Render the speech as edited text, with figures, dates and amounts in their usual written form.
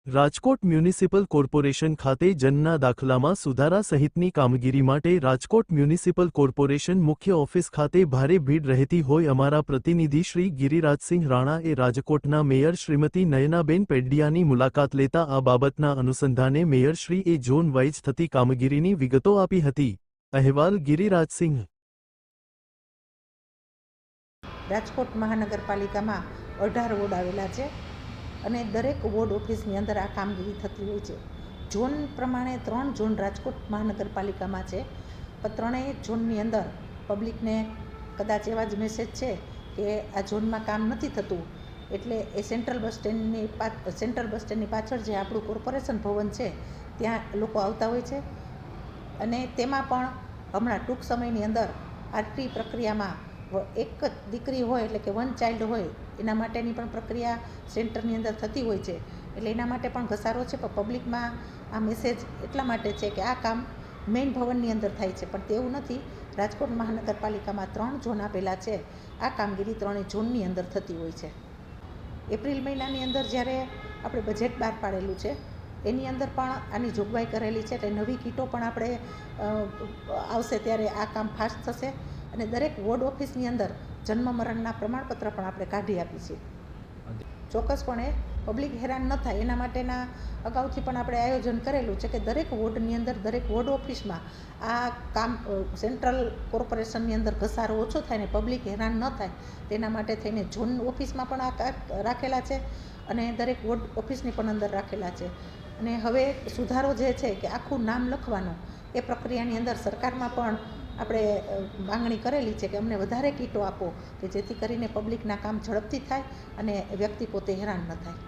Rajkot municipal corporation ખાતે જનના દાખલામાં સુધારા સહિતની કામગીરી માટે રાજકોટ મ્યુનિસિપલ કોર્પોરેશન મુખ્ય ઓફિસ ખાતે ભારે ભીડ રહેતી હોય અમારા પ્રતિનિધિ શ્રી ગિરિરાજસિંહ રાણાએ રાજકોટના મેયર શ્રીમતી નયનાબેન પેડડિયાની મુલાકાત લેતા આ બાબતના અનુસંધાને મેયરશ્રીએ ઝોન વાઇઝ થતી કામગીરીની વિગતો આપી હતી। અહેવાલ ગિરિરાજસિંહ। રાજકોટ મહાનગરપાલિકામાં 18 વોર્ડ આવેલા છે અને દરેક વોર્ડ ઓફિસની અંદર આ કામગીરી થતી હોય છે। ઝોન પ્રમાણે 3 ઝોન રાજકોટ મહાનગરપાલિકામાં છે, પણ ત્રણેય ઝોનની અંદર પબ્લિકને કદાચ એવા જ મેસેજ છે કે આ ઝોનમાં કામ નથી થતું, એટલે એ સેન્ટ્રલ બસ સ્ટેન્ડની પાછળ જે આપણું કોર્પોરેશન ભવન છે ત્યાં લોકો આવતા હોય છે અને તેમાં પણ હમણાં ટૂંક સમયની અંદર આરટી પ્રક્રિયામાં એક જ દીકરી હોય એટલે કે 1 ચાઇલ્ડ હોય એના માટેની પણ પ્રક્રિયા સેન્ટરની અંદર થતી હોય છે, એટલે એના માટે પણ ઘસારો છે। પણ પબ્લિકમાં આ મેસેજ એટલા માટે છે કે આ કામ મેઇન ભવનની અંદર થાય છે, પણ તેવું નથી। રાજકોટ મહાનગરપાલિકામાં 3 ઝોન આપેલા છે, આ કામગીરી 3 ઝોનની અંદર થતી હોય છે। એપ્રિલ મહિનાની અંદર જ્યારે આપણે બજેટ બહાર પાડેલું છે એની અંદર પણ આની જોગવાઈ કરેલી છે, એટલે નવી કીટો પણ આપણે આવશે ત્યારે આ કામ ફાસ્ટ થશે અને દરેક વોર્ડ ઓફિસની અંદર જન્મ મરણના પ્રમાણપત્ર પણ આપણે કાઢી આપીએ છીએ। ચોક્કસપણે પબ્લિક હેરાન ન થાય એના માટેના અગાઉથી પણ આપણે આયોજન કરેલું છે કે દરેક વોર્ડની અંદર દરેક વોર્ડ ઓફિસમાં આ કામ સેન્ટ્રલ કોર્પોરેશનની અંદર ઘસારો ઓછો થાય ને પબ્લિક હેરાન ન થાય તેના માટે થઈને ઝોન ઓફિસમાં પણ આ રાખેલા છે અને દરેક વોર્ડ ઓફિસની પણ અંદર રાખેલા છે। અને હવે સુધારો જે છે કે આખું નામ લખવાનું એ પ્રક્રિયાની અંદર સરકારમાં પણ આપણે માંગણી કરેલી છે કે અમને વધારે કીટો આપો કે જેથી કરીને પબ્લિકના કામ ઝડપથી થાય અને વ્યક્તિ પોતે હેરાન ન થાય।